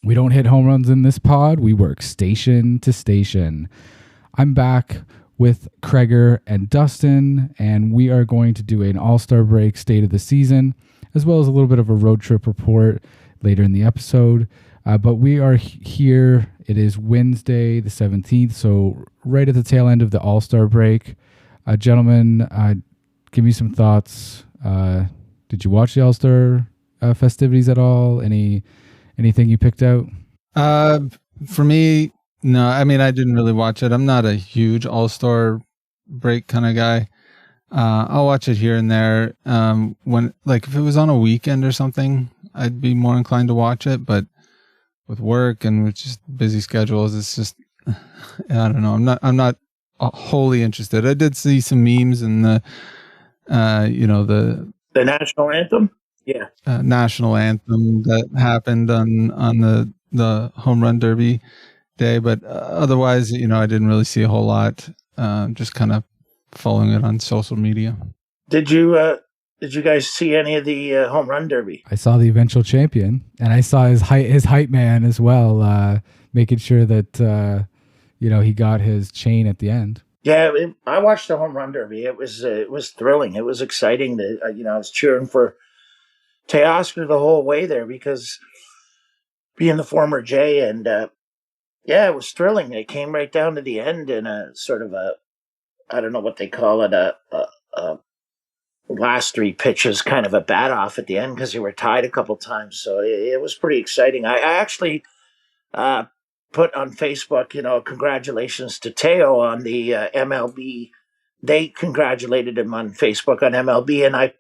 We don't hit home runs in this pod. We work station to station. I'm back with Kreger and Dustin, and we are going to do an all-star break state of the season, as well as a little bit of a road trip report later in the episode. But we are here. It is Wednesday, the 17th, so right at the tail end of the all-star break. Gentlemen, give me some thoughts. Did you watch the all-star festivities at all? Anything you picked out? For me, no. I mean, I didn't really watch it. I'm not a huge all-star break kind of guy. I'll watch it here and there. When, like, if it was on a weekend or something, I'd be more inclined to watch it. But with work and with just busy schedules, it's just, I don't know. I'm not wholly interested. I did see some memes in the national anthem. Yeah, national anthem that happened on the home run derby day, but otherwise, I didn't really see a whole lot. Just kind of following it on social media. Did you guys see any of the home run derby? I saw the eventual champion, and I saw his hype man as well, making sure that he got his chain at the end. Yeah, I watched the home run derby. It was thrilling. It was exciting. I was cheering for Teoscar the whole way there because being the former J, and it was thrilling. It came right down to the end in a sort of I don't know what they call it, a last three pitches, kind of a bat off at the end because they were tied a couple times. So it was pretty exciting. I actually put on Facebook, congratulations to Teo on the MLB. They congratulated him on Facebook on MLB, and I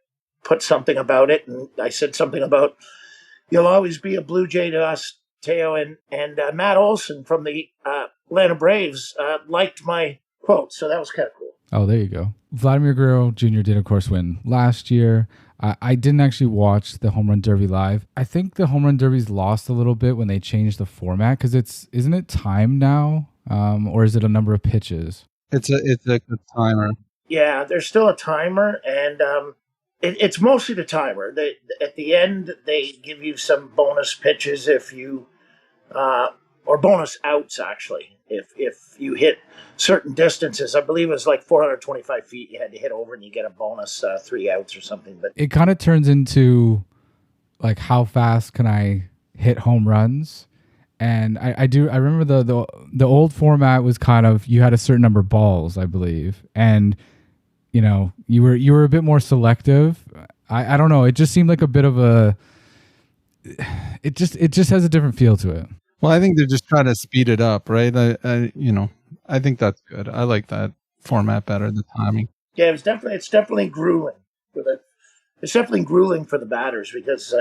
put something about it, and I said something about, you'll always be a Blue Jay to us, Teo, and Matt Olson from the Atlanta Braves liked my quote, so that was kind of cool. Oh, there you go. Vladimir Guerrero Jr. did, of course, win last year. I didn't actually watch the Home Run Derby live. I think the Home Run Derby's lost a little bit when they changed the format, because isn't it timed now, or is it a number of pitches? It's a timer. Yeah, there's still a timer, and it's mostly the timer. At the end, they give you some bonus pitches if you, or bonus outs actually, if you hit certain distances. I believe it was like 425 feet you had to hit over, and you get a bonus 3 outs or something. But it kind of turns into like, how fast can I hit home runs? And I remember the old format was kind of, you had a certain number of balls, I believe, and you were a bit more selective. I don't know. It just seemed like a bit of a. It just has a different feel to it. Well, I think they're just trying to speed it up, right? I think that's good. I like that format better, the timing. Yeah, it's definitely grueling it's definitely grueling for the batters, because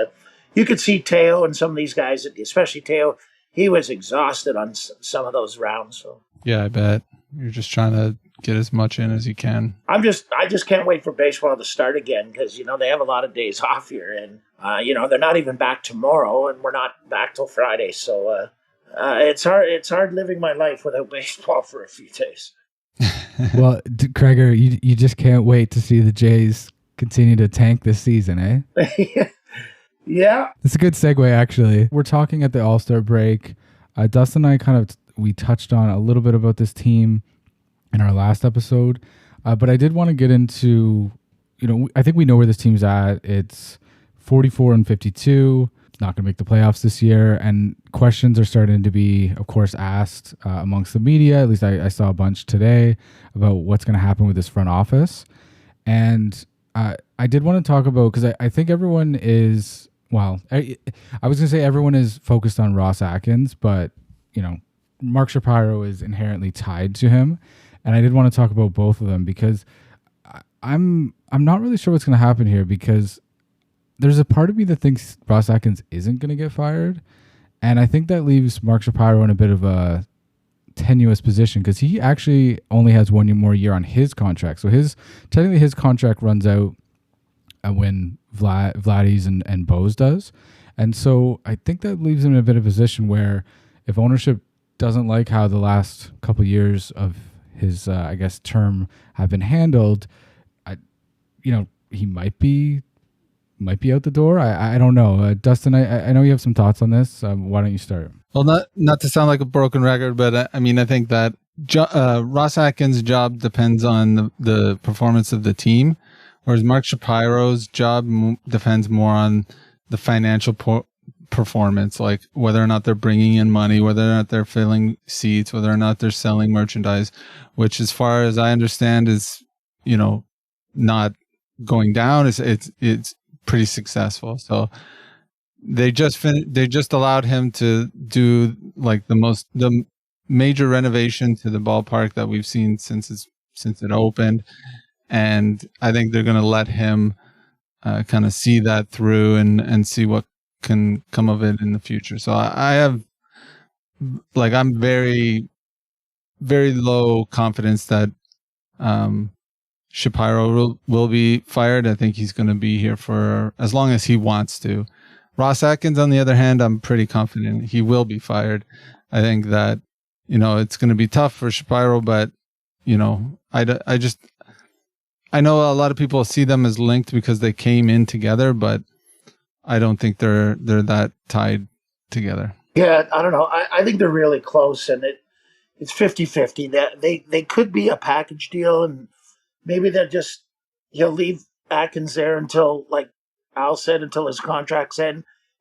you could see Teo and some of these guys, especially Teo, he was exhausted on some of those rounds. So yeah, I bet you're just trying to get as much in as you can. I just can't wait for baseball to start again, because they have a lot of days off here, and they're not even back tomorrow, and we're not back till Friday. So it's hard living my life without baseball for a few days. Well, Kreger, you just can't wait to see the Jays continue to tank this season, eh? Yeah, it's a good segue. Actually, we're talking at the All-Star break. Dustin and I we touched on a little bit about this team in our last episode, but I did want to get into, I think we know where this team's at. It's 44-52, not going to make the playoffs this year, and questions are starting to be, of course, asked amongst the media. At least I saw a bunch today about what's going to happen with this front office. And I did want to talk about, because I think everyone is, I was going to say everyone is focused on Ross Atkins, but, Mark Shapiro is inherently tied to him. And I did want to talk about both of them, because I'm not really sure what's going to happen here, because there's a part of me that thinks Ross Atkins isn't going to get fired. And I think that leaves Mark Shapiro in a bit of a tenuous position, because he actually only has 1 more year on his contract. So technically his contract runs out when Vladdy's and Bo's does. And so I think that leaves him in a bit of a position where, if ownership doesn't like how the last couple years of his, term have been handled, he might be might be out the door. I don't know. Dustin, I know you have some thoughts on this. Why don't you start? Well, not to sound like a broken record, but I mean, I think that Ross Atkins' job depends on the performance of the team, whereas Mark Shapiro's job depends more on the financial performance, like whether or not they're bringing in money, whether or not they're filling seats, whether or not they're selling merchandise, which, as far as I understand, is, you know, not going down. It's pretty successful. So they just allowed him to do like the major renovation to the ballpark that we've seen since it opened, and I think they're going to let him kind of see that through and see what can come of it in the future. So I have, like, I'm very, very low confidence that Shapiro will be fired. I think he's going to be here for as long as he wants to. Ross Atkins, on the other hand, I'm pretty confident he will be fired. I think that, you know, it's going to be tough for Shapiro, but, you know, I know a lot of people see them as linked because they came in together, but I don't think they're that tied together. Yeah, I don't know. I think they're really close, and it's 50-50. That they could be a package deal, and maybe he'll leave Atkins there until, like Al said, until his contract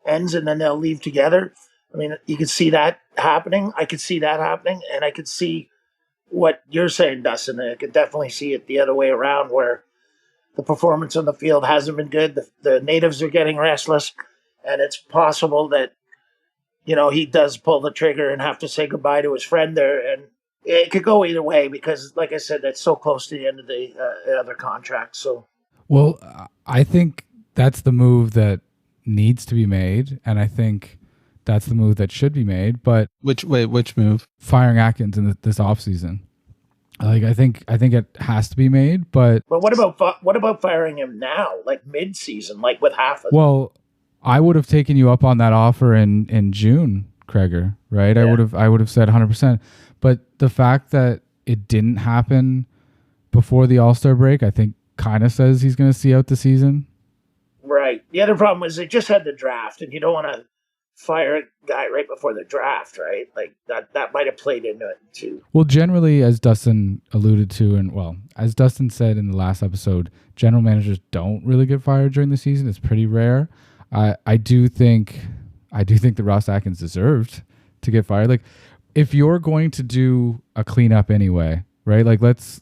ends, and then they'll leave together. I mean, you could see that happening. I could see that happening, and I could see what you're saying, Dustin. I could definitely see it the other way around, where the performance on the field hasn't been good. The natives are getting restless, and it's possible that, you know, he does pull the trigger and have to say goodbye to his friend there. And it could go either way because, like I said, that's so close to the end of the other contract. So, well, I think that's the move that needs to be made, and I think that's the move that should be made. But which move? Firing Atkins in this offseason. Like, I think it has to be made, but what about firing him now, like mid-season, like with half of? Well, I would have taken you up on that offer in June, Kreger, right? Yeah. I would have said 100%. But the fact that it didn't happen before the All-Star break, I think kind of says he's going to see out the season. Right. The other problem is they just had the draft, and you don't want to fire a guy right before the draft, right? Like that might have played into it too. Well, generally, as Dustin alluded to, and well, as Dustin said in the last episode, general managers don't really get fired during the season. It's pretty rare. I do think that Ross Atkins deserved to get fired. Like, if you're going to do a cleanup anyway, right? Like, let's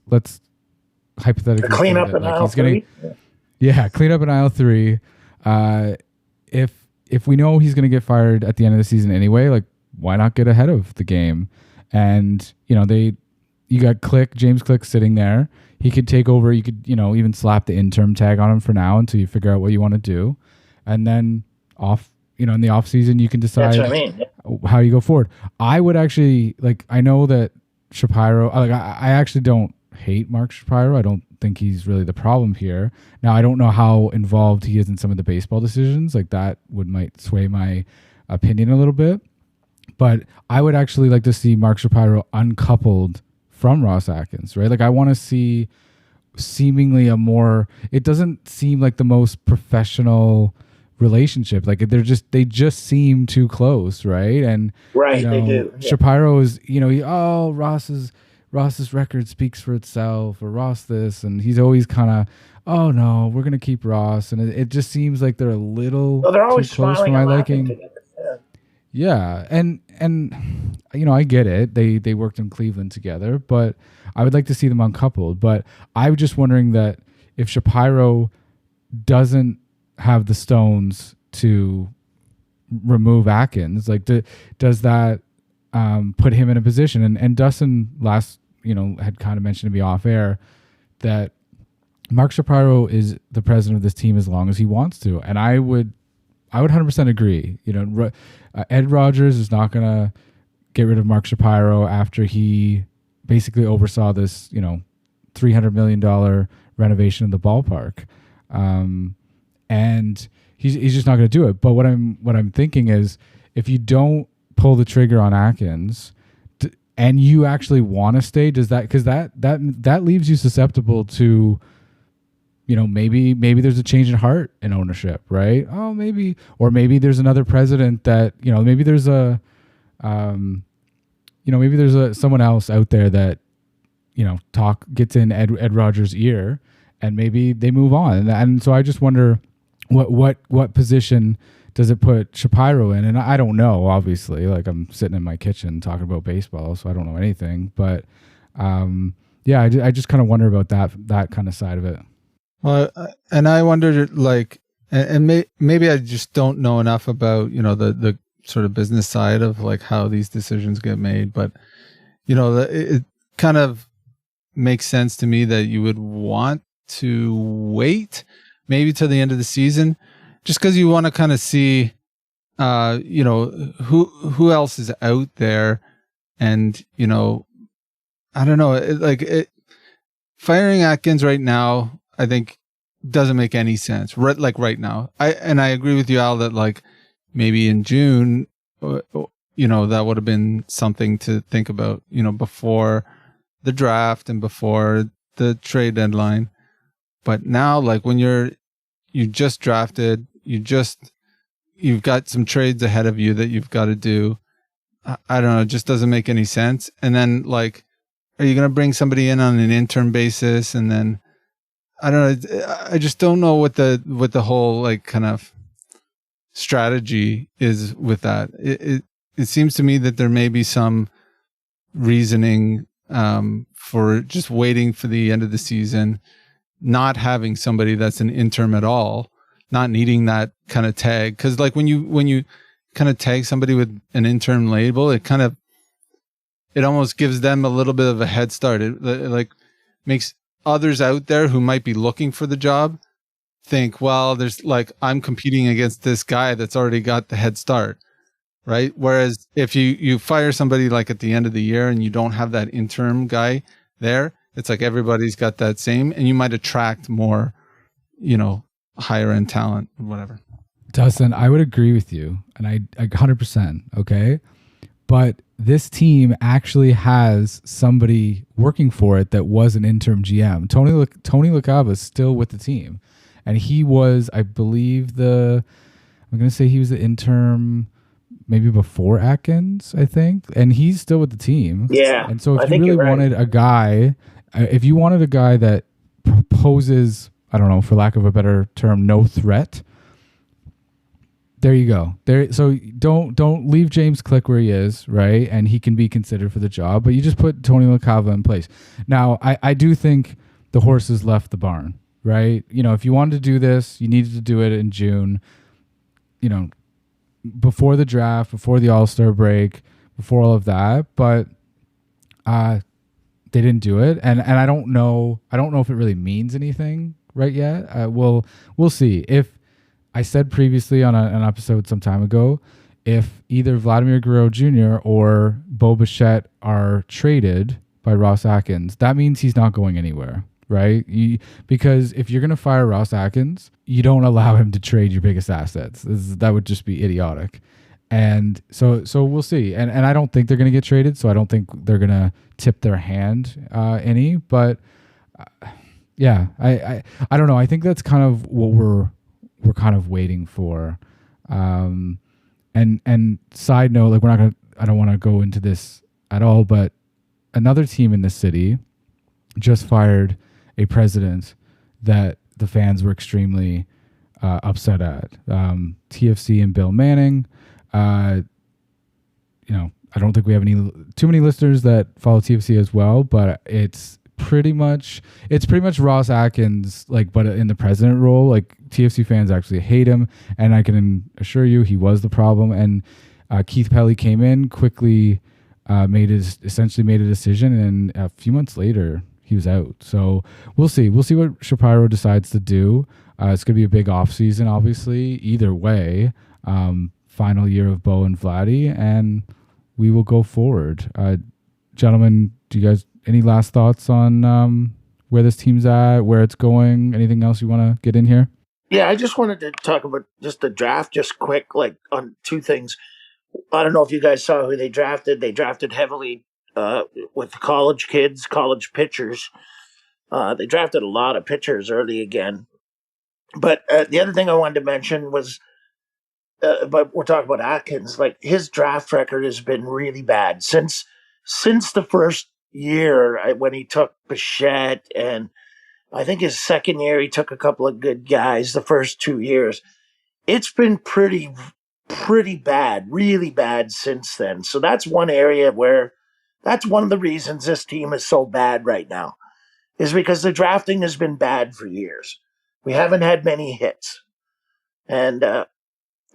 hypothetically clean up in aisle 3. Yeah, clean up in aisle 3. If we know he's going to get fired at the end of the season anyway, like, why not get ahead of the game? And, you know, you got James Click sitting there. He could take over. You could, you know, even slap the interim tag on him for now until you figure out what you want to do. And then in the off season, you can decide how you go forward. I would actually, like, I know that Shapiro, like, I actually don't hate Mark Shapiro. I don't think he's really the problem here. Now, I don't know how involved he is in some of the baseball decisions. Like, that might sway my opinion a little bit. But I would actually like to see Mark Shapiro uncoupled from Ross Atkins, right? Like, I want to see seemingly it doesn't seem like the most professional relationship. Like, they just seem too close, right? And right, they do. Yeah. Shapiro is, Ross's record speaks for itself, or Ross this, and he's always kind of, oh no, we're gonna keep Ross, and it just seems like they're a little they're always too close for my liking. Yeah, and I get it. They worked in Cleveland together, but I would like to see them uncoupled. But I was just wondering that if Shapiro doesn't have the stones to remove Atkins, like, does that put him in a position? And Dustin had kind of mentioned to me off air that Mark Shapiro is the president of this team as long as he wants to, and I would 100% agree. Ed Rogers is not gonna get rid of Mark Shapiro after he basically oversaw this $300 million renovation of the ballpark, and he's just not gonna do it. But what I'm thinking is, if you don't pull the trigger on Atkins, and you actually want to stay, does that, because that leaves you susceptible to maybe there's a change in heart in ownership, right? Oh, maybe there's another president that, maybe there's someone else out there that, gets in Ed Rogers' ear, and maybe they move on. And so I just wonder what position does it put Shapiro in? And I don't know, obviously. Like, I'm sitting in my kitchen talking about baseball, so I don't know anything. But I just kind of wonder about that kind of side of it. Well, and I wondered, like, maybe I just don't know enough about, the sort of business side of like how these decisions get made. But, it kind of makes sense to me that you would want to wait maybe till the end of the season, just because you want to kind of see, who else is out there. And, I don't know, firing Atkins right now, I think doesn't make any sense. Right now. I agree with you, Al, that like maybe in June, that would have been something to think about, before the draft and before the trade deadline. But now, like when you just drafted, you've got some trades ahead of you that you've got to do. I don't know. It just doesn't make any sense. And then like, are you going to bring somebody in on an interim basis? And then I don't know. I just don't know what the whole like kind of strategy is with that. It seems to me that there may be some reasoning for just waiting for the end of the season, not having somebody that's an interim at all, not needing that kind of tag. Because like when you kind of tag somebody with an interim label, it almost gives them a little bit of a head start. It like makes others out there who might be looking for the job think, well, there's like, I'm competing against this guy that's already got the head start, right? Whereas if you fire somebody like at the end of the year and you don't have that interim guy there, it's like everybody's got that same, and you might attract more, higher end talent or whatever. Dustin, I would agree with you, and I 100%, okay? But this team actually has somebody working for it that was an interim GM. Tony LaCava is still with the team, and he was, I believe, I'm going to say he was the interim maybe before Atkins, I think, and he's still with the team. Yeah. And so if you really wanted a guy, that poses, I don't know, for lack of a better term, no threat, there you go. So don't leave James Click where he is, right? And he can be considered for the job, but you just put Tony LaCava in place. Now, I do think the horses left the barn, right? If you wanted to do this, you needed to do it in June, before the draft, before the All-Star break, before all of that. But they didn't do it, and I don't know if it really means anything right yet. We'll see. If I said previously on an episode some time ago, if either Vladimir Guerrero Jr. or Bo Bichette are traded by Ross Atkins, that means he's not going anywhere, right? Because if you're going to fire Ross Atkins, you don't allow him to trade your biggest assets. That would just be idiotic. And so we'll see. And I don't think they're going to get traded, so I don't think they're going to tip their hand any. But yeah, I don't know. I think that's kind of what we're kind of waiting for. And side note, like I don't want to go into this at all, but another team in the city just fired a president that the fans were extremely upset at. TFC and Bill Manning. I don't think we have too many listeners that follow TFC as well, but it's pretty much Ross Atkins, like, but in the president role. Like, TFC fans actually hate him, and I can assure you he was the problem. And Keith Pelly came in quickly, essentially made a decision, and a few months later he was out. So we'll see what Shapiro decides to do. It's going to be a big off season, obviously. Either way, final year of Bo and Vladdy, and we will go forward. Gentlemen, do you guys any last thoughts on where this team's at, where it's going? Anything else you want to get in here? Yeah, I just wanted to talk about just the draft, just quick, like on two things. I don't know if you guys saw who they drafted. They drafted heavily with college kids, college pitchers. They drafted a lot of pitchers early again. But the other thing I wanted to mention was, but we're talking about Atkins. Like his draft record has been really bad since the first year when he took Bichette, and I think his second year he took a couple of good guys. The first 2 years, it's been pretty bad, really bad since then. So that's one area where that's one of the reasons this team is so bad right now, is because the drafting has been bad for years. We haven't had many hits. And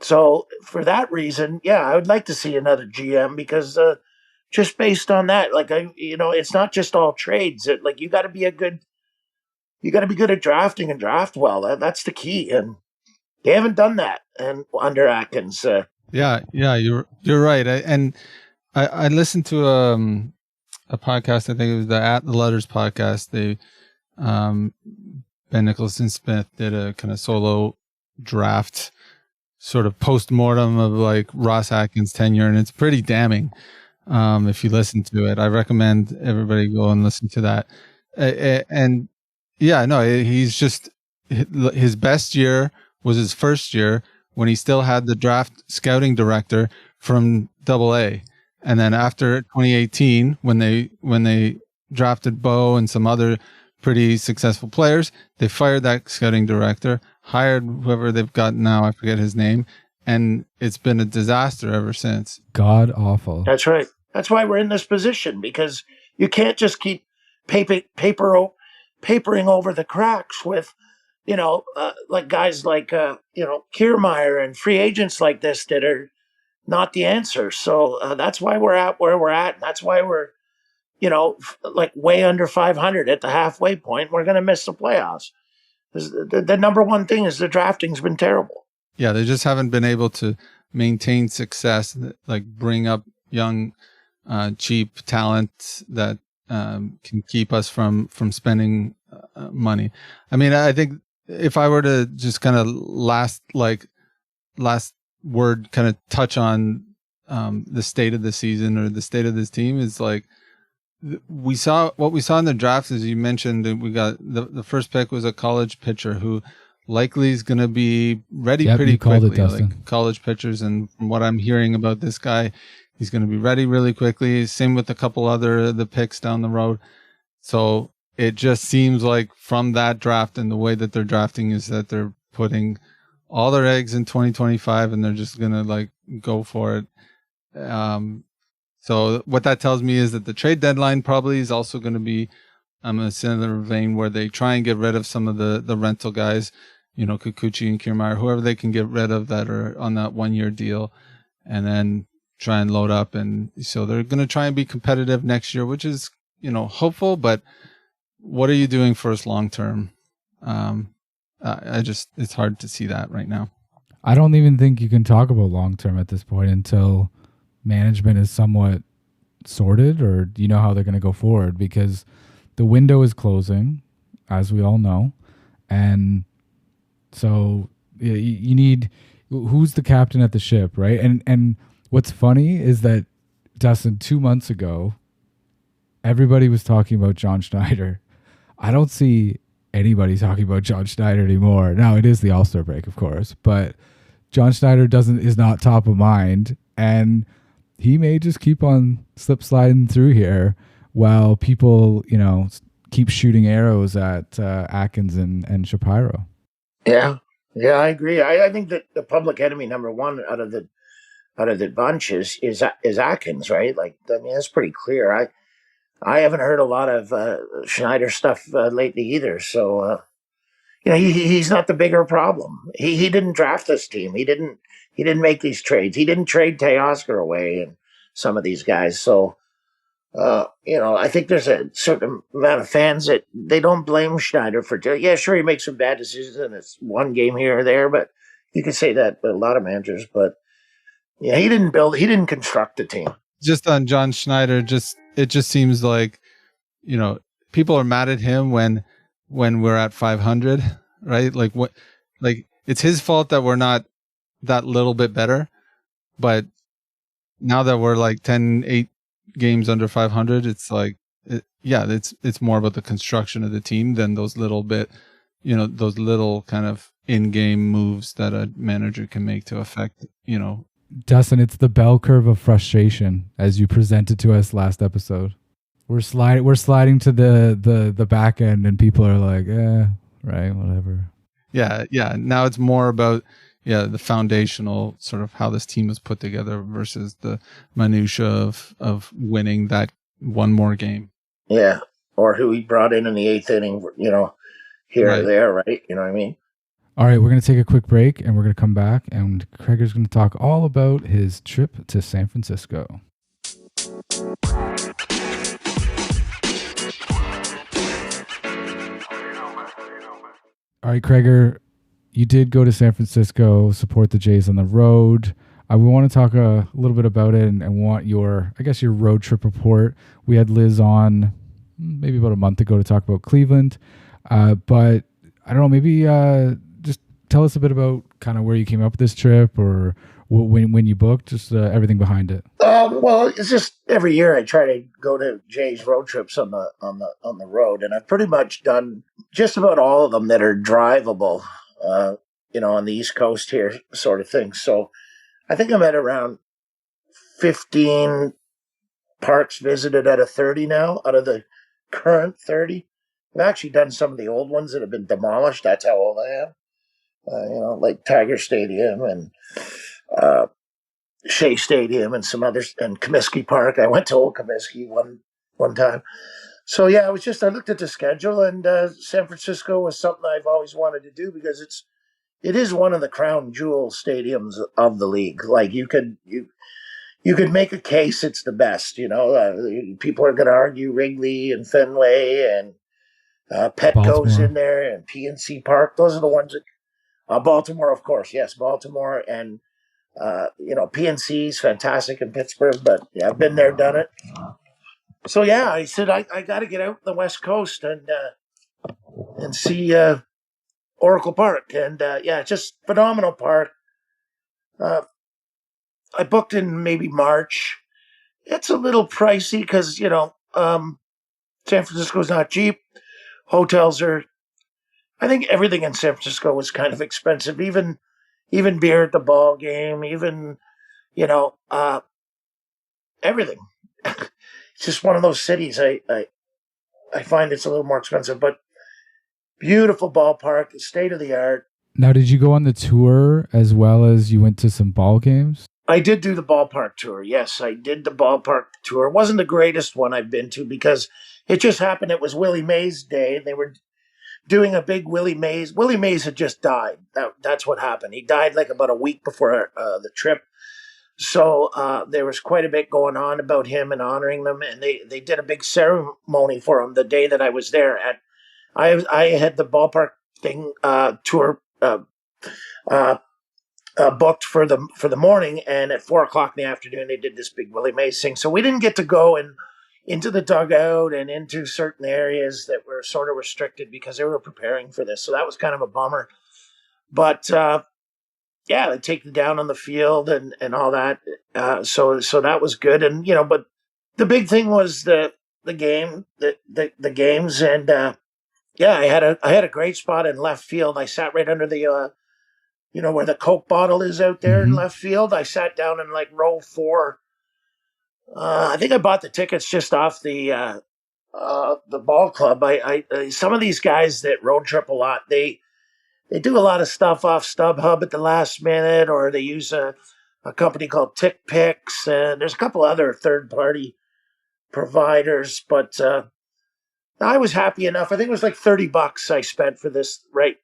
so for that reason, yeah, I would like to see another GM because just based on that, like it's not just all trades. Like you got to be good at drafting and draft well. That's the key, and they haven't done that. And under Atkins, yeah, you're right. I listened to a podcast. I think it was the At the Letters podcast. They Ben Nicholson Smith did a kind of solo draft sort of post-mortem of like Ross Atkins' tenure, and it's pretty damning. If you listen to it, I recommend everybody go and listen to that. And yeah, no, he's just, his best year was his first year when he still had the draft scouting director from AA. And then after 2018, when they drafted Bo and some other pretty successful players, they fired that scouting director, hired whoever they've got now, I forget his name, and it's been a disaster ever since. God awful. That's right. That's why we're in this position, because you can't just keep papering over the cracks with, like guys like, Kiermaier and free agents like this that are not the answer. So that's why we're at where we're at. That's why we're, like way under 500 at the halfway point. We're going to miss the playoffs. The number one thing is the drafting's been terrible. Yeah, they just haven't been able to maintain success, like bring up young, cheap talent that can keep us from spending money. I mean, I think if I were to just kind of last word kind of touch on the state of the season or the state of this team, is like what we saw in the draft, as you mentioned, we got the first pick was a college pitcher who likely is going to be ready pretty quickly, like college pitchers. And from what I'm hearing about this guy, he's going to be ready really quickly. Same with a couple other the picks down the road. So it just seems like from that draft and the way that they're drafting is that they're putting all their eggs in 2025 and they're just going to like go for it. So what that tells me is that the trade deadline probably is also going to be a similar vein where they try and get rid of some of the rental guys, Kikuchi and Kiermaier, whoever they can get rid of that are on that 1-year deal, and then try and load up. And so they're going to try and be competitive next year, which is, hopeful, but what are you doing for us long term? It's hard to see that right now. I don't even think you can talk about long term at this point until management is somewhat sorted, or how they're going to go forward, because the window is closing, as we all know. And so you need, who's the captain at the ship, right? And what's funny is that, Dustin, 2 months ago, everybody was talking about John Schneider. I don't see anybody talking about John Schneider anymore. Now, it is the All-Star break, of course, but John Schneider is not top of mind, and he may just keep on slip sliding through here while people, keep shooting arrows at Atkins and Shapiro. Yeah, I agree. I think that the public enemy number one out of the bunch is Atkins, right? Like, I mean, that's pretty clear. I haven't heard a lot of Schneider stuff lately either. So he's not the bigger problem. He didn't draft this team. He didn't make these trades. He didn't trade Teoscar away and some of these guys. So I think there's a certain amount of fans that they don't blame Schneider for. Yeah, sure, he makes some bad decisions and it's one game here or there, but you could say that about a lot of managers. But yeah, he didn't construct the team. Just on John Schneider, it just seems like, people are mad at him when we're at 500, right? Like it's his fault that we're not that little bit better. But now that we're like 8 games under 500, it's like, it's more about the construction of the team than those little kind of in-game moves that a manager can make to affect, Dustin, it's the bell curve of frustration as you presented to us last episode. We're sliding to the back end, and people are like, right, whatever. Yeah. Now it's more about the foundational sort of how this team is put together versus the minutia of winning that one more game. Yeah, or who he brought in the eighth inning, here or there, right? You know what I mean? All right, we're going to take a quick break, and we're going to come back, and Craig's going to talk all about his trip to San Francisco. All right, Craig, you did go to San Francisco, support the Jays on the road. We want to talk a little bit about it and want your road trip report. We had Liz on maybe about a month ago to talk about Cleveland, but I don't know, maybe just tell us a bit about kind of where you came up with this trip or when you booked, just everything behind it. Well, it's just every year I try to go to Jay's road trips on the road, and I've pretty much done just about all of them that are drivable, on the East Coast here, sort of thing. So I think I'm at around 15 parks visited out of 30 now, out of the current 30. I've actually done some of the old ones that have been demolished. That's how old I am. Like Tiger Stadium and Shea Stadium and some others, and Comiskey Park. I went to Old Comiskey one time. So yeah, I looked at the schedule, and San Francisco was something I've always wanted to do because it is one of the crown jewel stadiums of the league. Like you could make a case it's the best. People are going to argue Wrigley and Fenway and Petco's in there and PNC Park. Those are the ones that Baltimore, of course, yes, Baltimore and PNC's fantastic in Pittsburgh. But yeah, I've been there, done it. So yeah, I said I got to get out the West Coast and see Oracle Park, and just phenomenal park. I booked in maybe March. It's a little pricey because San Francisco's not cheap. Hotels are. I think everything in San Francisco was kind of expensive. Even beer at the ball game. Even everything. It's just one of those cities. I find it's a little more expensive, but beautiful ballpark, state of the art. Now, did you go on the tour as well as you went to some ball games? I did do the ballpark tour. Yes, I did the ballpark tour. It wasn't the greatest one I've been to because it just happened. It was Willie Mays Day, and they were doing a big Willie Mays. Willie Mays had just died. That's what happened. He died like about a week before the trip. So there was quite a bit going on about him and honoring them, and they did a big ceremony for him the day that I was there. I had the ballpark thing tour booked for the morning, and at 4:00 in the afternoon they did this big Willie Mays thing. So we didn't get to go into the dugout and into certain areas that were sort of restricted because they were preparing for this. So that was kind of a bummer. But they take you down on the field and all that. So that was good. And but the big thing was the game, the games, and I had a great spot in left field. I sat right under the where the Coke bottle is out there in left field. I sat down in like row 4. I think I bought the tickets just off the ball club. I some of these guys that road trip a lot, they do a lot of stuff off StubHub at the last minute, or they use a company called TickPix, and there's a couple other third-party providers. But I was happy enough. I think it was like $30 I spent for this, right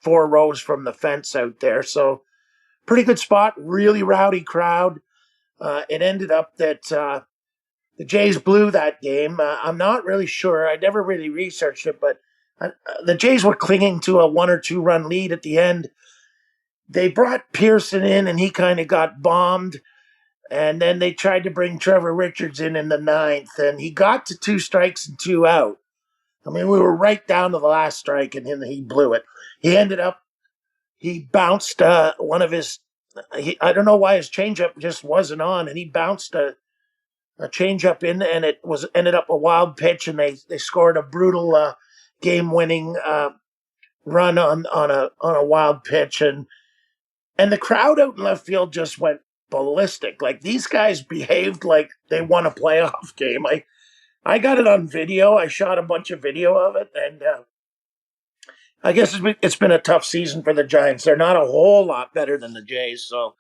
4 rows from the fence out there. So pretty good spot, really rowdy crowd. It ended up that the Jays blew that game. I'm not really sure. I never really researched it, but the Jays were clinging to a 1 or 2 run lead at the end. They brought Pearson in, and he kind of got bombed. And then they tried to bring Trevor Richards in the 9th, and he got to 2 strikes and 2 out. I mean, we were right down to the last strike, and he blew it. He bounced one of his, I don't know why his changeup just wasn't on, and he bounced a changeup in, and it was ended up a wild pitch, and they scored a brutal game-winning run on a wild pitch, and the crowd out in left field just went ballistic. Like, these guys behaved like they won a playoff game. I got it on video. I shot a bunch of video of it, and I guess it's been a tough season for the Giants. They're not a whole lot better than the Jays, so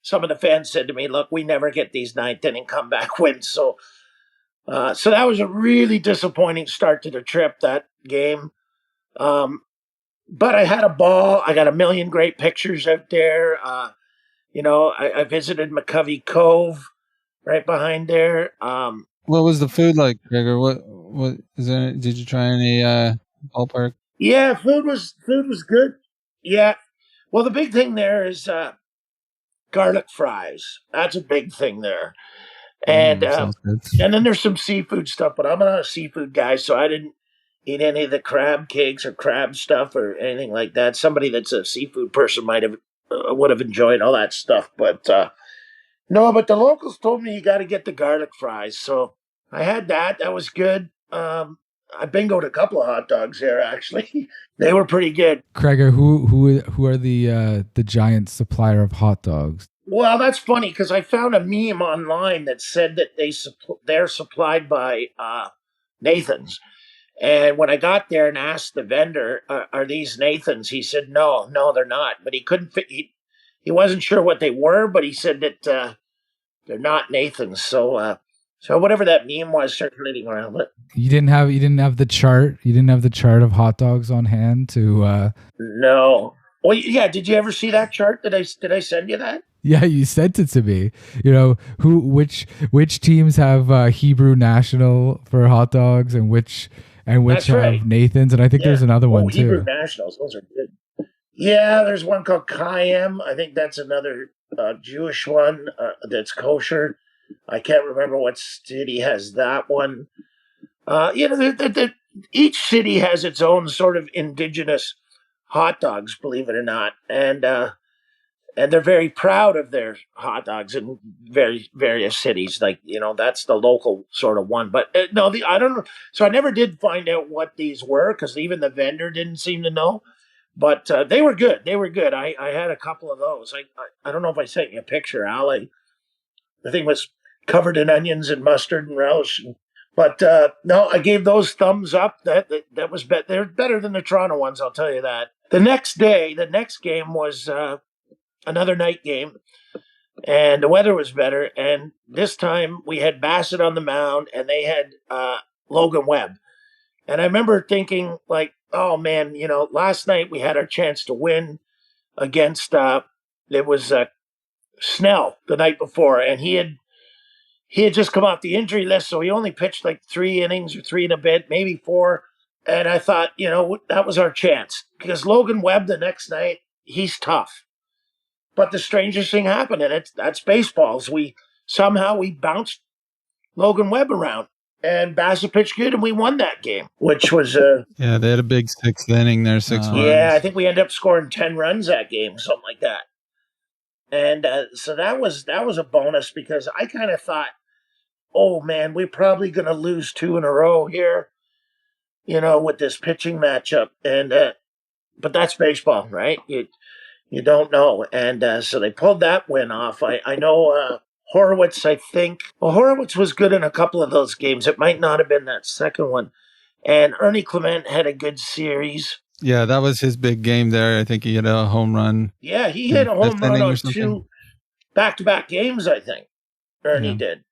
some of the fans said to me, "Look, we never get these ninth inning comeback wins." So that was a really disappointing start to the trip, that game. But I had a ball. I got a million great pictures out there. I visited McCovey Cove right behind there. What was the food like, Gregor? What is there? Did you try any ballpark? Yeah, food was good. Yeah. Well, the big thing there is garlic fries. That's a big thing there. And Sounds good. and then there's some seafood stuff, but I'm not a seafood guy, so I didn't eat any of the crab cakes or crab stuff or anything like that. Somebody that's a seafood person might have would have enjoyed all that stuff, but no. But the locals told me you got to get the garlic fries, so I had that. That was good. I bingoed a couple of hot dogs there. Actually, they were pretty good. Gregor, who are the Giants supplier of hot dogs? Well, that's funny because I found a meme online that said that they're supplied by Nathan's. And when I got there and asked the vendor, "Are these Nathan's?" He said, "No, they're not." But he couldn't fit. He wasn't sure what they were, but he said that they're not Nathan's. So whatever that meme was circulating around it. You didn't have the chart. You didn't have the chart of hot dogs on hand to. No. Well, yeah. Did you ever see that chart? Did I send you that? Yeah, you sent it to me. You know which teams have Hebrew National for hot dogs and which That's have right. Nathan's, and I think there's another one too. Hebrew Nationals, those are good. Yeah, there's one called Kayem. I think that's another Jewish one that's kosher. I can't remember what city has that one. Each city has its own sort of indigenous hot dogs, believe it or not, and they're very proud of their hot dogs in various cities. Like, that's the local sort of one. But no, I don't know. So I never did find out what these were because even the vendor didn't seem to know. But they were good. They were good. I had a couple of those. I don't know if I sent you a picture, Al. The thing was covered in onions and mustard and relish. But no, I gave those thumbs up. That was better. They're better than the Toronto ones, I'll tell you that. The next game was another night game, and the weather was better. And this time we had Bassett on the mound, and they had Logan Webb. And I remember thinking, like, oh man, last night we had our chance to win against it was Snell the night before, and he had just come off the injury list, so he only pitched like 3 innings or 3 and a bit, maybe 4. And I thought, that was our chance because Logan Webb the next night, he's tough. But the strangest thing happened, and that's baseballs. We bounced Logan Webb around, and Bassett pitched good, and we won that game, which was yeah, they had a big 6th inning there, 6 runs. Yeah, I think we ended up scoring 10 runs that game, something like that. And so that was a bonus because I kind of thought, oh man, we're probably going to lose 2 in a row here, with this pitching matchup. And but that's baseball, right? You don't know. And so they pulled that win off. I know Horowitz, I think. Well, Horowitz was good in a couple of those games. It might not have been that second one. And Ernie Clement had a good series. Yeah, that was his big game there. I think he hit a home run. Yeah, he hit a home run on 2 back-to-back games, I think. Ernie did.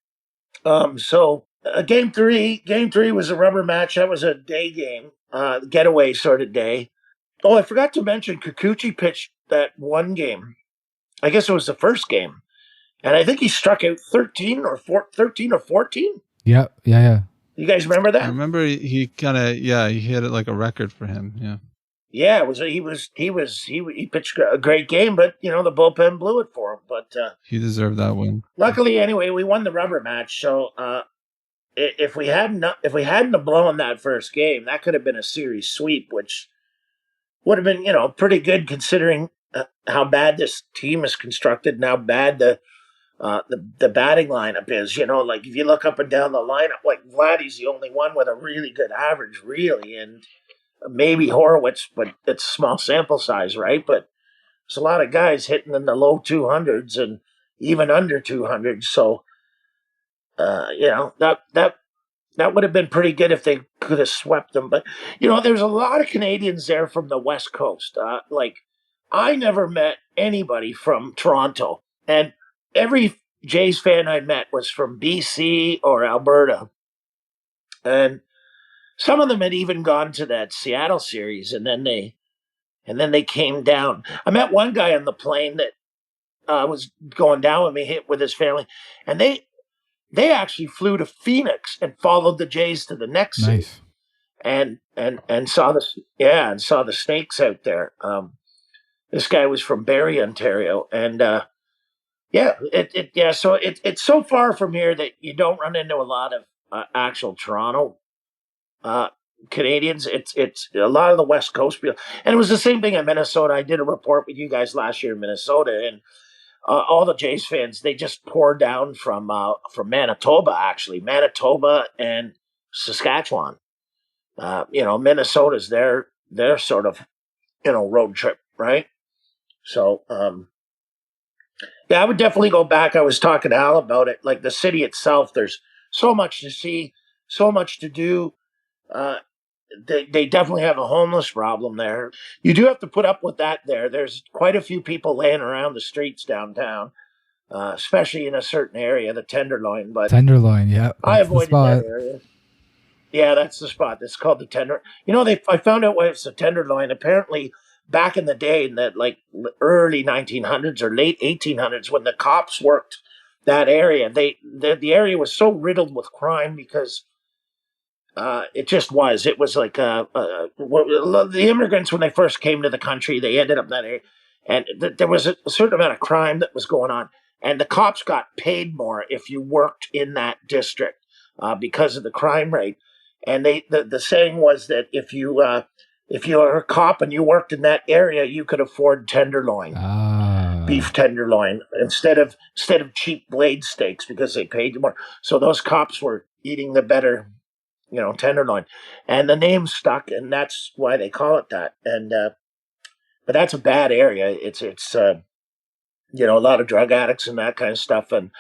So game three was a rubber match. That was a day game, getaway sort of day. Oh, I forgot to mention Kikuchi pitched that one game. I guess it was the first game. And I think he struck out 13 or 14. Yep. Yeah. You guys remember that? I remember he kind of, he hit it like a record for him. Yeah. Yeah, he pitched a great game, but the bullpen blew it for him. But he deserved that win. Luckily, anyway, we won the rubber match. So if we hadn't have blown that first game, that could have been a series sweep, which would have been pretty good considering how bad this team is constructed and how bad the the batting lineup is. Like if you look up and down the lineup, like Vladdy's the only one with a really good average, really, and maybe Horowitz, but it's a small sample size, right? But there's a lot of guys hitting in the low 200s and even under 200s. So, that would have been pretty good if they could have swept them. But, there's a lot of Canadians there from the West Coast. Like, I never met anybody from Toronto. And every Jays fan I met was from BC or Alberta. And some of them had even gone to that Seattle series, and then they came down. I met one guy on the plane that was going down with me with his family, and they actually flew to Phoenix and followed the Jays to the next city, and saw the Snakes out there. This guy was from Barrie, Ontario, and So it's so far from here that you don't run into a lot of actual Toronto Canadians. It's a lot of the West Coast people, and it was the same thing in Minnesota. I did a report with you guys last year in Minnesota, and all the Jays fans, they just poured down from Manitoba, actually, Manitoba and Saskatchewan. Minnesota's their sort of road trip, right? So I would definitely go back. I was talking to Al about it. Like the city itself, there's so much to see, so much to do. They definitely have a homeless problem there. You do have to put up with that there. There's quite a few people laying around the streets downtown, especially in a certain area, the Tenderloin. But Tenderloin, yeah. I avoided that area. Yeah, that's the spot. It's called the Tender. I found out why it's the Tenderloin. Apparently, back in the day, in that like early 1900s or late 1800s, when the cops worked that area, the area was so riddled with crime because it just was. It was like the immigrants, when they first came to the country, they ended up in that area, and there was a certain amount of crime that was going on, and the cops got paid more if you worked in that district because of the crime rate. And the saying was that if you were a cop and you worked in that area, you could afford tenderloin, beef tenderloin, instead of cheap blade steaks because they paid you more. So those cops were eating the better, tenderloin, and the name stuck, and that's why they call it that. And but that's a bad area. It's a lot of drug addicts and that kind of stuff, and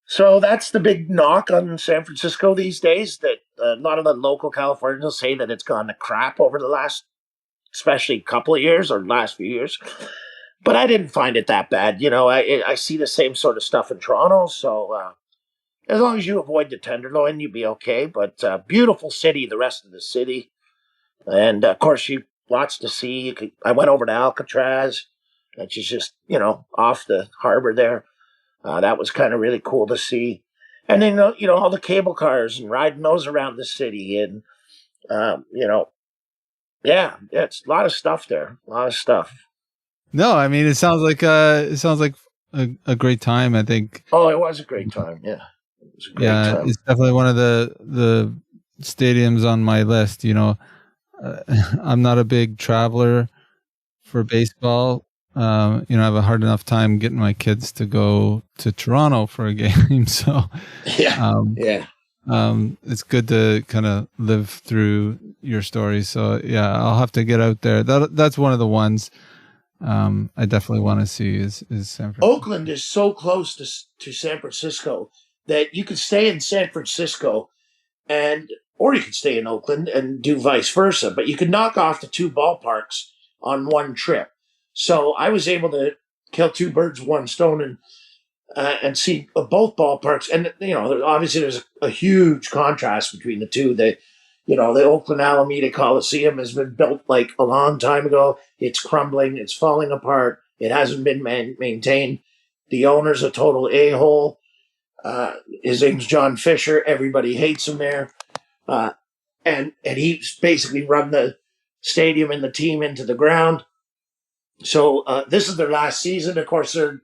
so that's the big knock on San Francisco these days, that a lot of the local Californians say that it's gone to crap over the last, especially couple of years or last few years. But I didn't find it that bad. I see the same sort of stuff in Toronto. So as long as you avoid the Tenderloin, you'll be okay. But beautiful city, the rest of the city. And of course, lots to see. I went over to Alcatraz, which is just, off the harbor there. That was kind of really cool to see. And then, all the cable cars and riding those around the city. And, it's a lot of stuff there. A lot of stuff. No, I mean, it sounds like a great time, I think. Oh, it was a great time. Yeah. It was a great time. It's definitely one of the stadiums on my list. I'm not a big traveler for baseball. I have a hard enough time getting my kids to go to Toronto for a game. So it's good to kind of live through your story. So I'll have to get out there. That's one of the ones I definitely want to see is San Francisco. Oakland is so close to San Francisco that you could stay in San Francisco or you could stay in Oakland and do vice versa, but you could knock off the two ballparks on one trip. So I was able to kill two birds with one stone and see both ballparks. And, obviously there's a huge contrast between the two. The Oakland Alameda Coliseum has been built like a long time ago. It's crumbling. It's falling apart. It hasn't been maintained. The owner's a total a-hole. His name's John Fisher. Everybody hates him there. And he's basically run the stadium and the team into the ground. So this is their last season. Of course, they're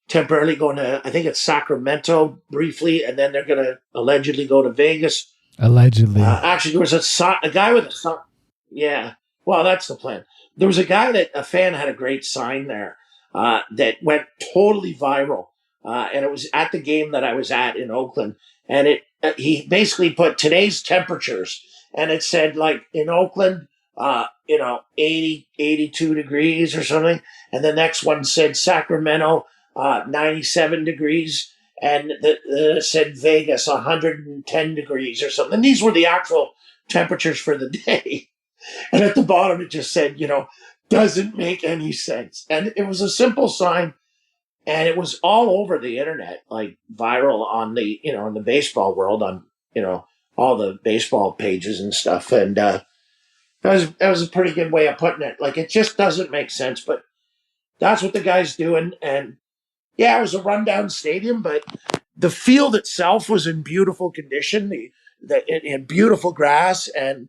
temporarily going to, I think it's Sacramento briefly, and then they're going to allegedly go to Vegas. Allegedly. Actually, there was a guy with a sign. Yeah. Well, that's the plan. There was a fan had a great sign there that went totally viral and it was at the game that I was at in Oakland. And he basically put today's temperatures, and it said like in Oakland, 80, 82 degrees or something. And the next one said Sacramento, 97 degrees. And it said Vegas, 110 degrees or something. And these were the actual temperatures for the day. And at the bottom, it just said, doesn't make any sense. And it was a simple sign. And it was all over the internet, like viral on the, in the baseball world, on, all the baseball pages and stuff. And that was a pretty good way of putting it. Like, it just doesn't make sense, but that's what the guy's doing. And yeah, it was a rundown stadium, but the field itself was in beautiful condition. It had beautiful grass, and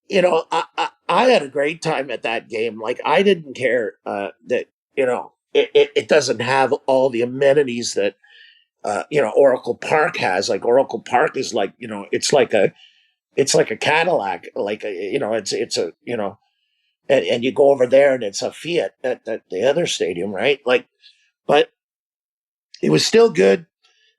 I had a great time at that game. Like, I didn't care that it doesn't have all the amenities that Oracle Park has. Like, Oracle Park is like it's like a Cadillac. Like it's a and you go over there and it's a Fiat at the other stadium, right? Like, but it was still good.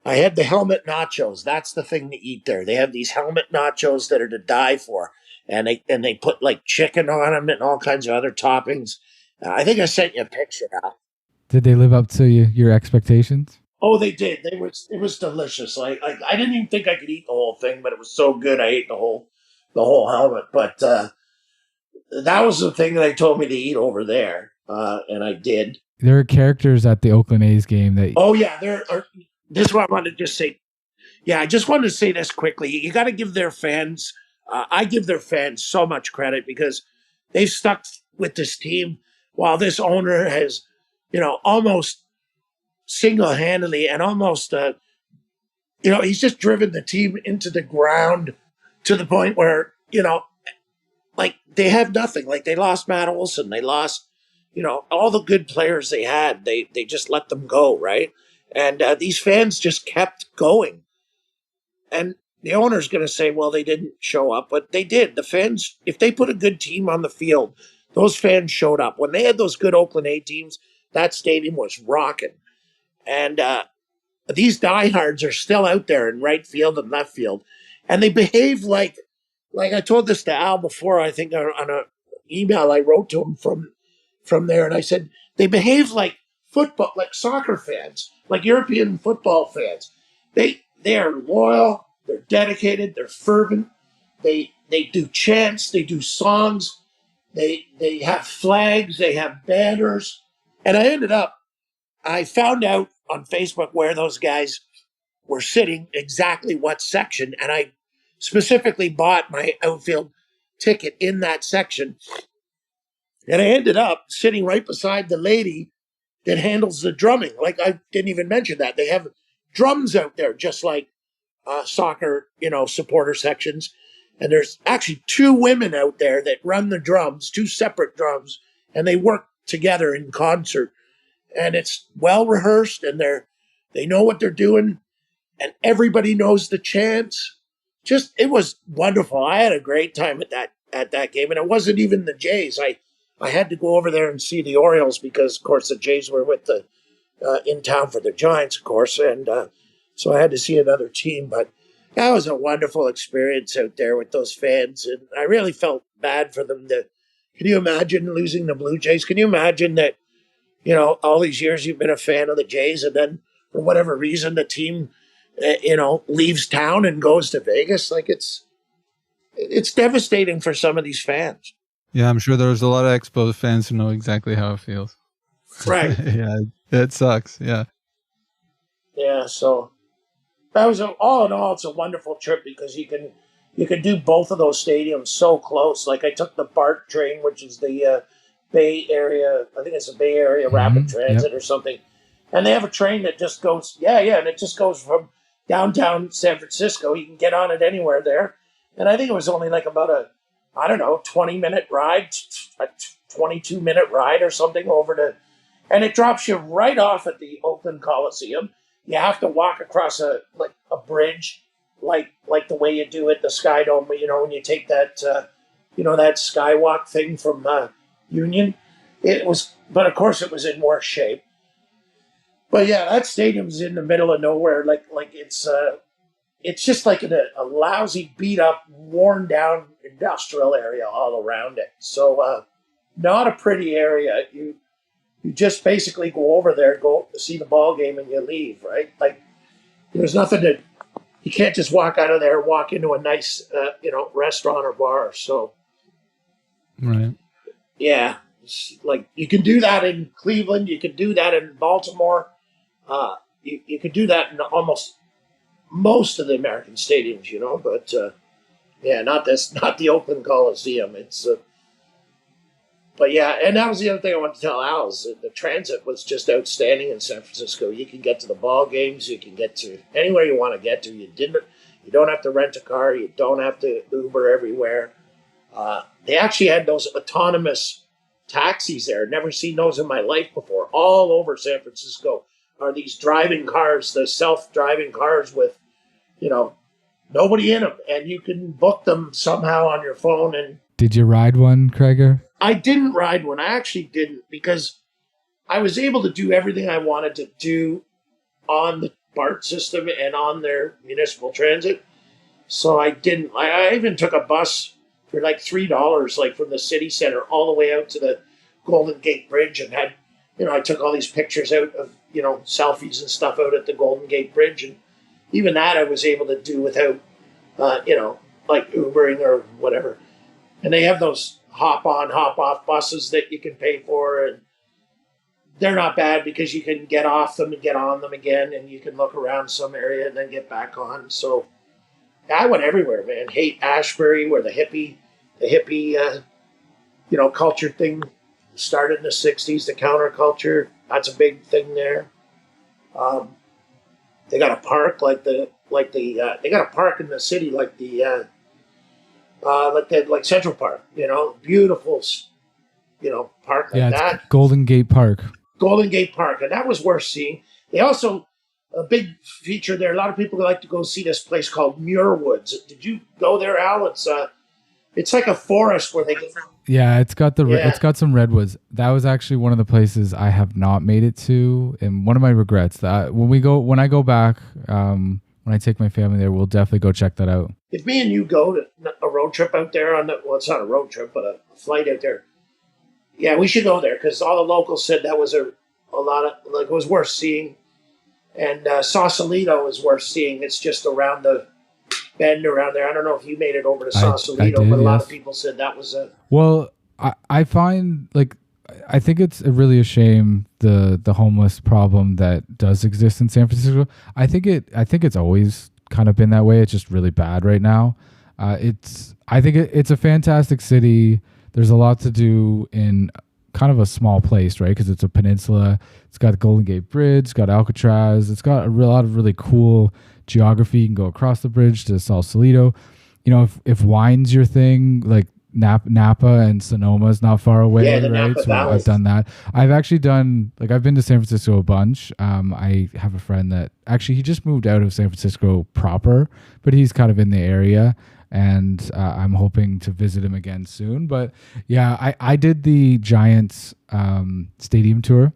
I had the helmet nachos. That's the thing to eat there. They have these helmet nachos that are to die for, and they put like chicken on them and all kinds of other toppings. I think I sent you a picture now. Did they live up to your expectations? Oh, they did. It was delicious. Like I didn't even think I could eat the whole thing, but it was so good. I ate the whole helmet. But that was the thing that they told me to eat over there, and I did. There are characters at the Oakland A's game that. Oh yeah, there are. This is what I wanted to just say. Yeah, I just wanted to say this quickly. You got to give their fans. I give their fans so much credit because they've stuck with this team while this owner has, almost single-handedly and almost, he's just driven the team into the ground to the point where, like they have nothing. Like they lost Matt Olson, they lost, all the good players they had. They just let them go, right? And these fans just kept going. And the owner's going to say, well, they didn't show up, but they did. The fans, if they put a good team on the field, those fans showed up. When they had those good Oakland A teams, that stadium was rocking. And these diehards are still out there in right field and left field. And they behave like I told this to Al before, I think on an email I wrote to him from there. And I said, they behave like football, like soccer fans, like European football fans. They are loyal, they're dedicated, they're fervent. They do chants, they do songs, they have flags, they have banners. And I found out on Facebook where those guys were sitting, exactly what section, and I specifically bought my outfield ticket in that section. And I ended up sitting right beside the lady that handles the drumming. Like, I didn't even mention that. They have drums out there, just like soccer, supporter sections. And there's actually two women out there that run the drums, two separate drums, and they work together in concert. And it's well rehearsed, and they know what they're doing, and everybody knows the chants. Just, it was wonderful. I had a great time at that game, and it wasn't even the Jays. I had to go over there and see the Orioles because, of course, the Jays were with the in town for the Giants, of course, and so I had to see another team. But that was a wonderful experience out there with those fans, and I really felt bad for them. Can you imagine losing the Blue Jays? Can you imagine that, all these years you've been a fan of the Jays, and then for whatever reason the team, leaves town and goes to Vegas? Like, it's devastating for some of these fans. Yeah, I'm sure there's a lot of Expos fans who know exactly how it feels. Right. Yeah, it sucks. Yeah. Yeah, so that was all in all, it's a wonderful trip because you can do both of those stadiums so close. Like, I took the BART train, which is the Bay Area, I think it's a Bay Area Rapid Transit or something. And they have a train that just goes, and it just goes from downtown San Francisco. You can get on it anywhere there. And I think it was only like about 20-minute ride, a 22-minute ride or something over to, and it drops you right off at the Oakland Coliseum. You have to walk across a bridge, like the way you do at the Sky Dome. When you take that, that skywalk thing from Union. But of course it was in worse shape. But yeah, that stadium's in the middle of nowhere. Like it's just like in a lousy, beat up, worn down industrial area all around it. So not a pretty area. You just basically go over there, go see the ball game, and you leave. Right? Like there's nothing to. You can't just walk out of there and walk into a nice restaurant or bar. So Right. yeah, like you can do that in Cleveland. You can do that in Baltimore. You could do that in almost most of the American stadiums, but yeah, not the Oakland Coliseum. But yeah, and that was the other thing I wanted to tell Al is that the transit was just outstanding in San Francisco. You can get to the ball games, you can get to anywhere you want to get to. You don't have to rent a car, you don't have to Uber everywhere. They actually had those autonomous taxis there. Never seen those in my life before. All over San Francisco are these driving cars, the self-driving cars with, nobody in them, and you can book them somehow on your phone. And did you ride one, Craiger? I didn't ride one. I actually didn't because I was able to do everything I wanted to do on the BART system and on their municipal transit. So I didn't. I even took a bus for like $3, like from the city center all the way out to the Golden Gate Bridge, and had, I took all these pictures out of, selfies and stuff out at the Golden Gate Bridge, and even that I was able to do without, like Ubering or whatever. And they have those hop on, hop off buses that you can pay for, and they're not bad because you can get off them and get on them again, and you can look around some area and then get back on. So I went everywhere, man. Haight Ashbury, where the hippie, culture thing started in the '60s. The counterculture, that's a big thing there. They got a park they got a park in the city like Central Park, beautiful, park like that. Golden Gate Park. Golden Gate Park, and that was worth seeing. They also, a big feature there, a lot of people like to go see this place called Muir Woods. Did you go there, Al? It's like a forest where they go. Yeah, it's got some redwoods. That was actually one of the places I have not made it to, and one of my regrets. That when I go back, when I take my family there, we'll definitely go check that out. If me and you go to a road trip out there it's not a road trip, but a flight out there. Yeah, we should go there because all the locals said that was a lot of, like, it was worth seeing. And Sausalito is worth seeing. It's just around the bend around there. I don't know if you made it over to Sausalito, but a lot of people said that was a... Well, I find, like, I think it's really a shame the homeless problem that does exist in San Francisco. I think it's always kind of been that way. It's just really bad right now. I think it's a fantastic city. There's a lot to do in kind of a small place, right? Because it's a peninsula. It's got the Golden Gate Bridge. It's got Alcatraz. It's got a lot of really cool geography. You can go across the bridge to Sausalito. If wine's your thing, like Napa and Sonoma is not far away, yeah, right? Napa Valley. I've done that. I've actually I've been to San Francisco a bunch. I have a friend that actually he just moved out of San Francisco proper, but he's kind of in the area. And I'm hoping to visit him again soon. But yeah, I did the Giants stadium tour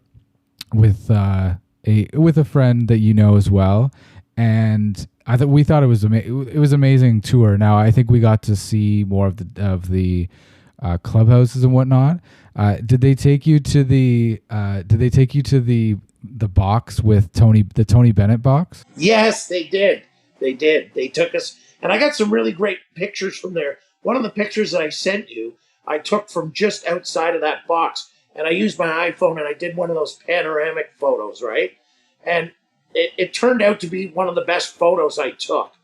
with a friend that you know as well, and we thought it was it was an amazing tour. Now I think we got to see more of the clubhouses and whatnot. Did they take you to the box with the Tony Bennett box? Yes, they did. They took us. And I got some really great pictures from there. One of the pictures that I sent you, I took from just outside of that box. And I used my iPhone and I did one of those panoramic photos, right? And it turned out to be one of the best photos I took.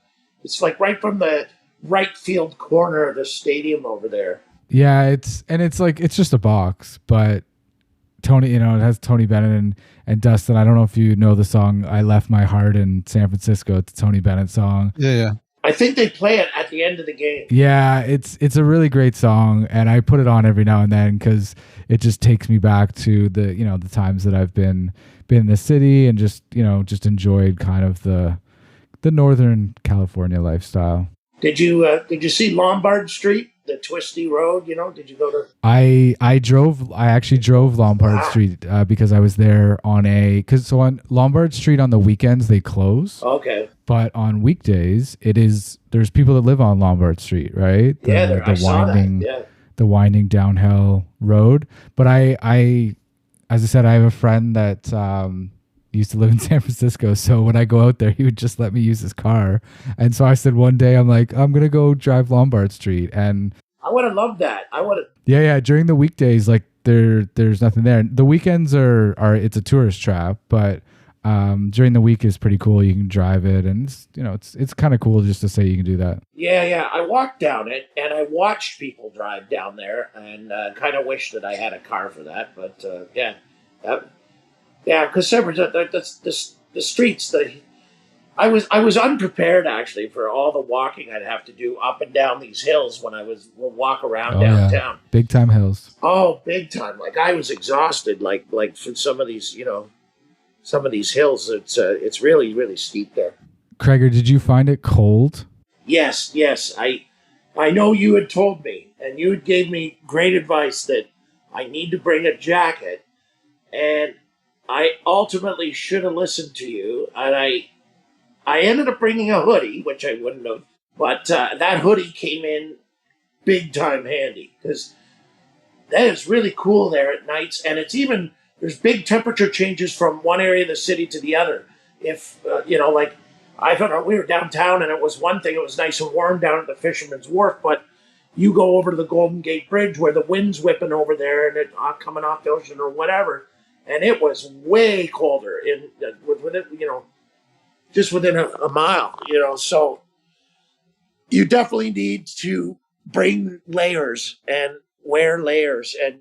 It's like right from the right field corner of the stadium over there. Yeah, it's just a box, but Tony, it has Tony Bennett and Dustin. I don't know if you know the song "I Left My Heart in San Francisco." It's a Tony Bennett song. Yeah. I think they play it at the end of the game. Yeah, it's a really great song, and I put it on every now and then because it just takes me back to the times that I've been in the city and just enjoyed kind of the Northern California lifestyle. Did you see Lombard Street? the twisty road? Did you go to? I actually drove Lombard Street because I was there on on Lombard Street on the weekends they close. Okay. But on weekdays there's people that live on Lombard Street, right? I saw that. Yeah. The winding downhill road. But I as I said, I have a friend that used to live in San Francisco. So when I go out there, he would just let me use his car. And so I said one day, I'm like, I'm going to go drive Lombard Street. And I would have loved that. Yeah. During the weekdays, like there's nothing there. The weekends are it's a tourist trap, but during the week is pretty cool. You can drive it, and it's kind of cool just to say you can do that. Yeah. I walked down it, and I watched people drive down there, and kind of wish that I had a car for that. But yeah, because the streets, I was unprepared actually for all the walking I'd have to do up and down these hills when I would walk around downtown. Yeah. Big time hills. Oh, big time! Like I was exhausted. Like for some of these, some of these hills. It's really, really steep there. Craig, did you find it cold? Yes. I know you had told me, and you had gave me great advice that I need to bring a jacket, and I ultimately should have listened to you, and I ended up bringing a hoodie, which I wouldn't have, but that hoodie came in big time handy because that is really cool there at nights, and there's big temperature changes from one area of the city to the other. If like I don't know, we were downtown, and it was one thing; it was nice and warm down at the Fisherman's Wharf, but you go over to the Golden Gate Bridge where the wind's whipping over there and it coming off the ocean or whatever. And it was way colder within, just within a mile, So you definitely need to bring layers and wear layers. And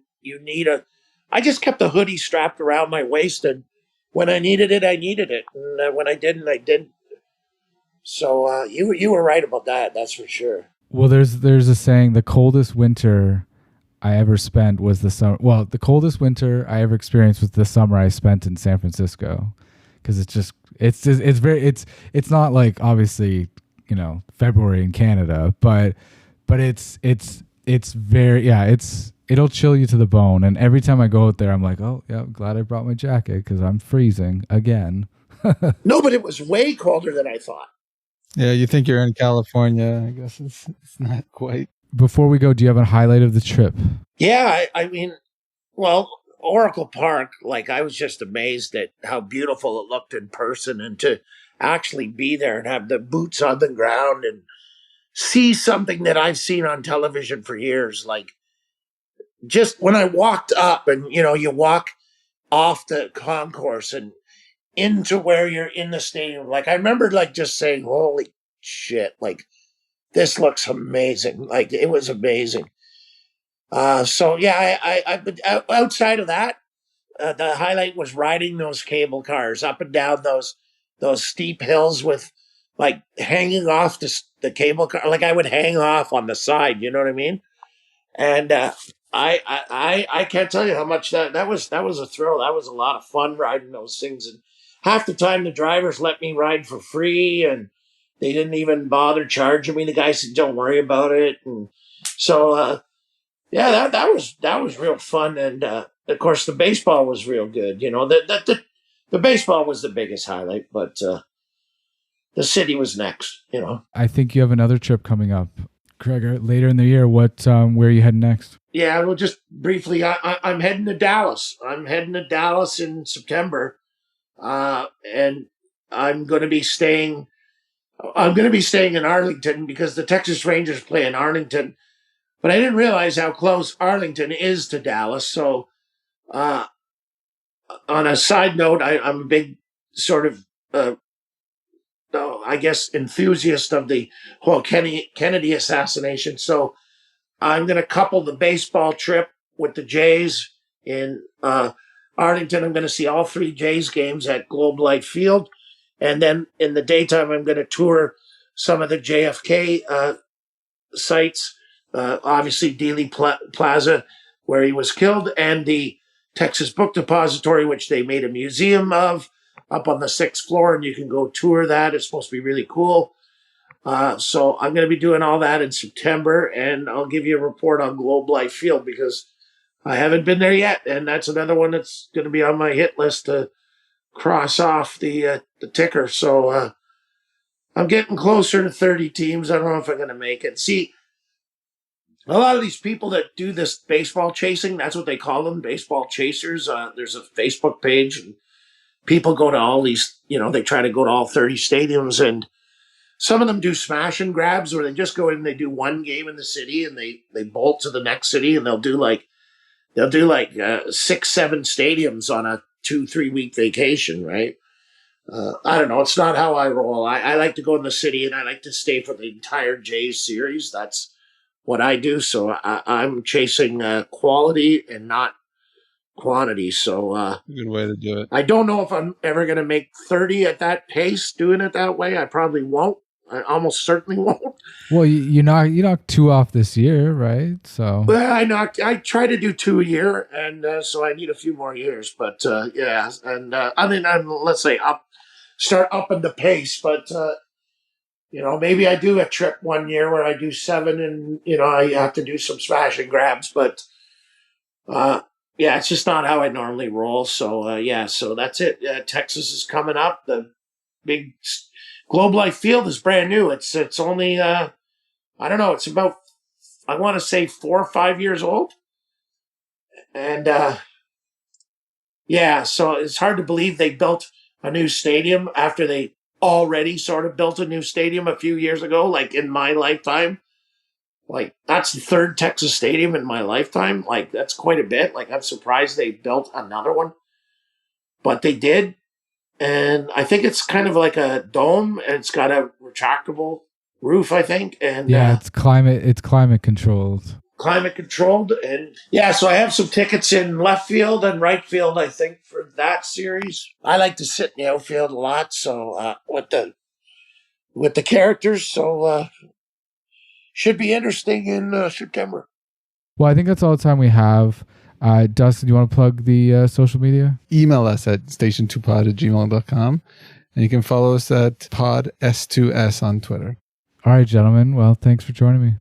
I just kept the hoodie strapped around my waist. And when I needed it, I needed it. And when I didn't, I didn't. So you were right about that. That's for sure. Well, there's a saying, the coldest winter I ever spent was the summer. Well, the coldest winter I ever experienced was the summer I spent in San Francisco, because it's not like obviously February in Canada, but it's very it'll chill you to the bone. And every time I go out there, I'm like, oh yeah, I'm glad I brought my jacket because I'm freezing again. No, but it was way colder than I thought. Yeah, you think you're in California? I guess it's not quite. Before we go, do you have a highlight of the trip? Yeah, I mean, well, Oracle Park, like I was just amazed at how beautiful it looked in person, and to actually be there and have the boots on the ground and see something that I've seen on television for years. Like just when I walked up and, you walk off the concourse and into where you're in the stadium. Like I remember like just saying, holy shit, like this looks amazing. Like it was amazing. So yeah, I outside of that, the highlight was riding those cable cars up and down those steep hills with like hanging off the cable car. Like I would hang off on the side, you know what I mean? And I can't tell you how much that was a thrill. That was a lot of fun riding those things. And half the time the drivers let me ride for free, and they didn't even bother charging me. The guy said, "Don't worry about it." And so, yeah, that was real fun. And of course, the baseball was real good. The baseball was the biggest highlight, but the city was next. I think you have another trip coming up, Craig, later in the year. What? Where are you heading next? Yeah, well, just briefly, I'm heading to Dallas. I'm heading to Dallas in September, and I'm going to be staying. I'm going to be staying in Arlington because the Texas Rangers play in Arlington. But I didn't realize how close Arlington is to Dallas. So, on a side note, I'm a big sort of, I guess, enthusiast of the whole Kennedy assassination. So I'm going to couple the baseball trip with the Jays in Arlington. I'm going to see all 3 Jays games at Globe Life Field. And then in the daytime, I'm going to tour some of the JFK sites. Obviously, Dealey Plaza, where he was killed, and the Texas Book Depository, which they made a museum of up on the 6th floor, and you can go tour that. It's supposed to be really cool. So I'm going to be doing all that in September, and I'll give you a report on Globe Life Field because I haven't been there yet, and that's another one that's going to be on my hit list to cross off the ticker. So I'm getting closer to 30 teams. I don't know if I'm going to make it. See, a lot of these people that do this baseball chasing, that's what they call them, baseball chasers. There's a Facebook page, and people go to all these, they try to go to all 30 stadiums, and some of them do smash and grabs where they just go in and they do one game in the city and they bolt to the next city, and they'll do like 6-7 stadiums on a 2-3 week vacation, right? I don't know. It's not how I roll. I like to go in the city and I like to stay for the entire Jays series. That's what I do. So I'm chasing quality and not quantity. So Good way to do it. I don't know if I'm ever going to make 30 at that pace doing it that way. I probably won't. I almost certainly won't. Well, you knocked 2 off this year, right? So I try to do 2 a year, and so I need a few more years. But yeah, and let's say start upping the pace. But maybe I do a trip one year where I do 7, and I have to do some smash and grabs. But yeah, it's just not how I normally roll. So so that's it. Texas is coming up. The big Globe Life Field is brand new. It's only I don't know. It's about, I want to say 4 or 5 years old, and so it's hard to believe they built a new stadium after they already sort of built a new stadium a few years ago. Like in my lifetime, like that's the 3rd Texas stadium in my lifetime. Like that's quite a bit. Like I'm surprised they built another one, but they did. And I think it's kind of like a dome, and it's got a retractable roof, I think. And yeah, it's climate controlled. Climate controlled. And so I have some tickets in left field and right field, I think, for that series. I like to sit in the outfield a lot, so with the characters, so should be interesting in September. Well, I think that's all the time we have. Dustin, do you want to plug the social media? Email us at station2pod@gmail.com, and you can follow us at pod S2S on Twitter. All right, gentlemen. Well, thanks for joining me.